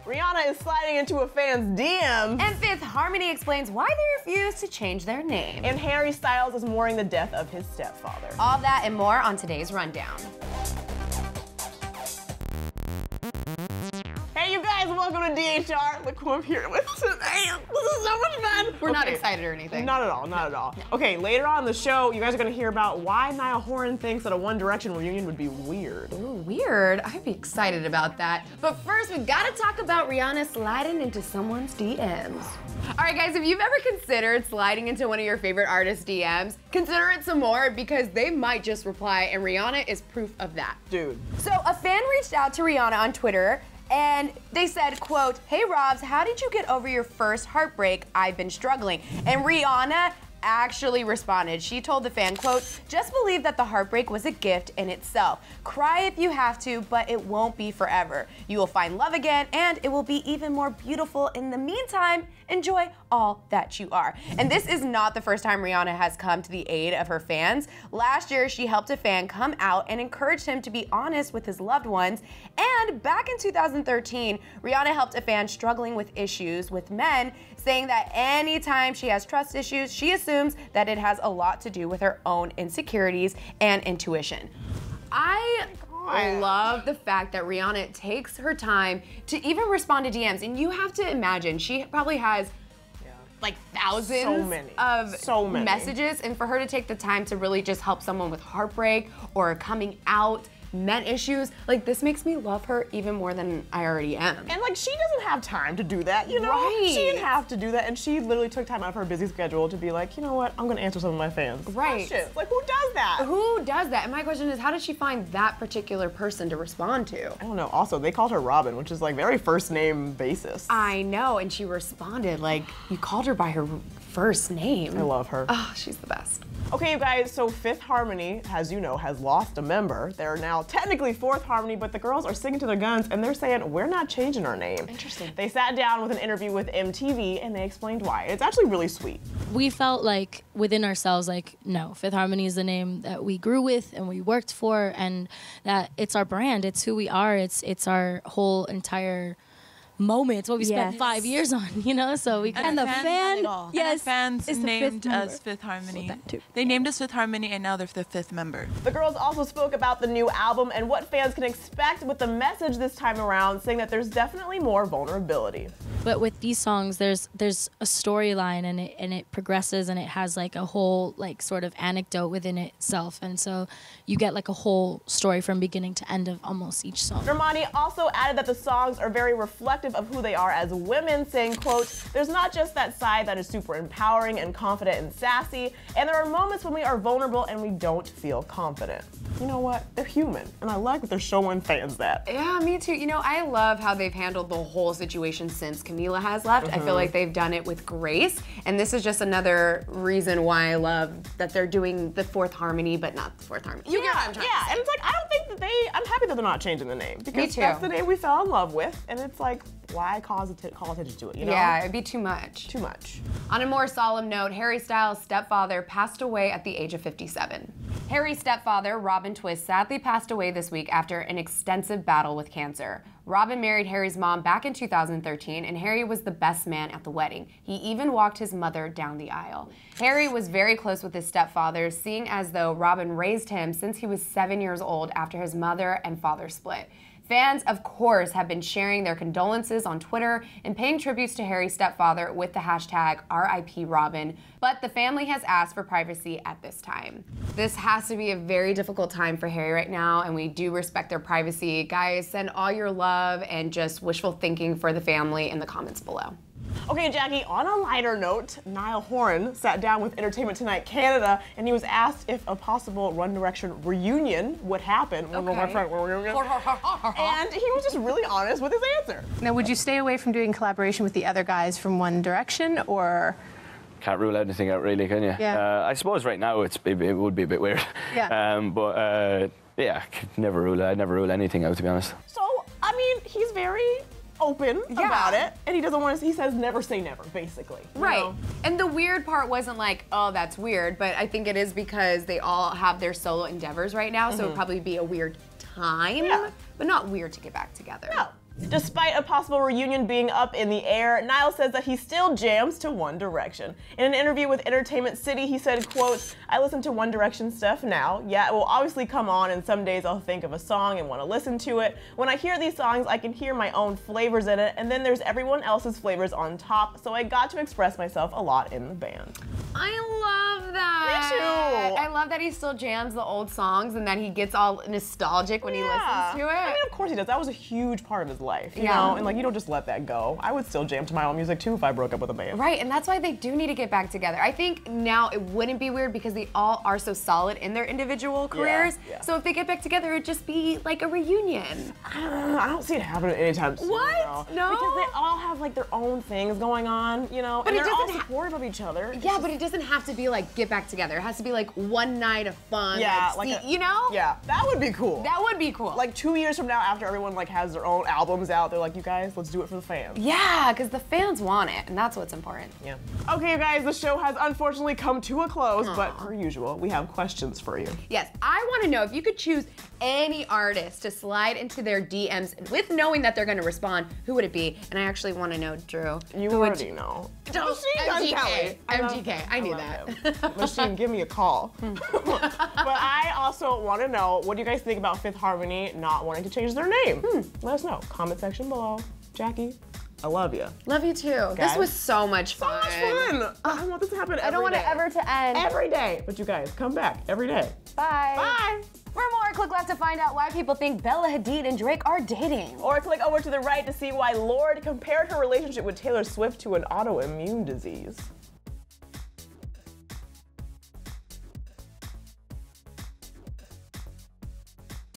Rihanna is sliding into a fan's DM. And Fifth Harmony explains why they refuse to change their name. And Harry Styles is mourning the death of his stepfather. All that and more on today's rundown. Hey, you guys, welcome to DHR. Look who I'm here with today. This is so much fun. We're not excited or anything. Not at all, not at all. No. Okay, later on in the show, you guys are gonna hear about why Niall Horan thinks that a One Direction reunion would be weird. Ooh, weird? I'd be excited about that. But first, we gotta talk about Rihanna sliding into someone's DMs. All right, guys, if you've ever considered sliding into one of your favorite artists' DMs, consider it some more because they might just reply, and Rihanna is proof of that. Dude. So a fan reached out to Rihanna on Twitter, and they said, quote, "Hey Robs, how did you get over your first heartbreak? I've been struggling." And Rihanna actually responded. She told the fan, quote, "Just believe that the heartbreak was a gift in itself. Cry if you have to, but it won't be forever. You will find love again, and it will be even more beautiful. In the meantime, enjoy all that you are." And this is not the first time Rihanna has come to the aid of her fans. Last year, she helped a fan come out and encouraged him to be honest with his loved ones. And back in 2013, Rihanna helped a fan struggling with issues with men, saying that anytime she has trust issues, she assumes that it has a lot to do with her own insecurities and intuition. I love the fact that Rihanna takes her time to even respond to DMs. And you have to imagine, she probably has like thousands of messages. And for her to take the time to really just help someone with heartbreak or coming out, men issues, like this makes me love her even more than I already am. And like she doesn't have time to do that, you know? Right. She didn't have to do that, and she literally took time out of her busy schedule to be like, you know what, I'm gonna answer some of my fans' questions. Like, who does that? Who does that? And my question is, how did she find that particular person to respond to? I don't know. Also, they called her Robin, which is like very first name basis. I know, and she responded like, you called her by her first name. I love her. Oh, she's the best. Okay, you guys, so Fifth Harmony, as you know, has lost a member. They're now technically Fourth Harmony, but the girls are sticking to their guns and they're saying, we're not changing our name. Interesting. They sat down with an interview with MTV and they explained why. It's actually really sweet. We felt like within ourselves, like, no, Fifth Harmony is the name that we grew with and we worked for, and that it's our brand, it's who we are, it's our whole entire moment. It's what we spent 5 years on, you know? So we and the fan, yes, fans named us Fifth Harmony. They named us Fifth Harmony, and now they're the fifth member. The girls also spoke about the new album and what fans can expect with the message this time around, saying that there's definitely more vulnerability. But with these songs, there's a storyline, and it progresses, and it has like a whole like sort of anecdote within itself, and so you get like a whole story from beginning to end of almost each song. Normani also added that the songs are very reflective of who they are as women, saying, quote, "There's not just that side that is super empowering and confident and sassy, and there are moments when we are vulnerable and we don't feel confident." You know what? They're human, and I like that they're showing fans that. Yeah, me too. You know, I love how they've handled the whole situation since Camila has left. I feel like they've done it with grace, and this is just another reason why I love that they're doing the Fourth Harmony, but not the Fourth Harmony. You get what I'm trying to say. And it's like, I don't think that I'm happy that they're not changing the name, because Me too. that's the name we fell in love with, and it's like, why call attention to it, you know? Yeah, it'd be too much. Too much. On a more solemn note, Harry Styles' stepfather passed away at the age of 57. Harry's stepfather, Robin Twist, sadly passed away this week after an extensive battle with cancer. Robin married Harry's mom back in 2013, and Harry was the best man at the wedding. He even walked his mother down the aisle. Harry was very close with his stepfather, seeing as though Robin raised him since he was 7 years old after his mother and father split. Fans, of course, have been sharing their condolences on Twitter and paying tributes to Harry's stepfather with the hashtag RIP Robin, but the family has asked for privacy at this time. This has to be a very difficult time for Harry right now, and we do respect their privacy. Guys, send all your love and just wishful thinking for the family in the comments below. Okay, Jackie, on a lighter note, Niall Horan sat down with Entertainment Tonight Canada, and he was asked if a possible One Direction reunion would happen. And he was just really honest with his answer. Now, would you stay away from doing collaboration with the other guys from One Direction, or? Can't rule anything out, really, can you? Yeah. I suppose right now it would be a bit weird. Yeah. Yeah, I could never rule anything out, to be honest. So, I mean, he's very open about it, and he doesn't want to, he says never say never, basically. Right. You know? And the weird part wasn't like, oh, that's weird, but I think it is because they all have their solo endeavors right now, so it'd probably be a weird time, but not weird to get back together. No. Despite a possible reunion being up in the air, Niall says that he still jams to One Direction. In an interview with Entertainment City, he said, quote, I listen to One Direction stuff now. Yeah, it will obviously come on, and some days I'll think of a song and want to listen to it. When I hear these songs, I can hear my own flavors in it, and then there's everyone else's flavors on top, so I got to express myself a lot in the band. I love that. Me too. I love that he still jams the old songs and that he gets all nostalgic when he listens to it. I mean, of course he does. That was a huge part of his life, you know? And like, you don't just let that go. I would still jam to my own music too if I broke up with a band. Right, and that's why they do need to get back together. I think now it wouldn't be weird because they all are so solid in their individual careers. Yeah. So if they get back together, it'd just be like a reunion. I don't see it happening anytime soon. What? No? Because they all have like their own things going on, you know? But and it they're all doesn't supportive of each other. Yeah, but it doesn't have to be like get back together. It has to be like one night of fun. Yeah, you know? Yeah, that would be cool. That would be cool. Like 2 years from now, after everyone like has their own albums out, they're like, you guys, let's do it for the fans. Yeah, because the fans want it, and that's what's important. Yeah. Okay, you guys, the show has unfortunately come to a close, but per usual, we have questions for you. Yes, I want to know if you could choose any artist to slide into their DMs with knowing that they're going to respond, who would it be? And I actually want to know, Drew. You already know. MGK. MGK. I knew that. Machine, give me a call. But I also want to know, what do you guys think about Fifth Harmony not wanting to change their name? Let us know. Comment section below. Jackie, I love you. Love you too. Guys, this was so much fun. So much fun. I want this to happen every day. I don't want it ever to end. Every day. But you guys, come back every day. Bye. Bye. For more, click left to find out why people think Bella Hadid and Drake are dating. Or click over to the right to see why Lorde compared her relationship with Taylor Swift to an autoimmune disease.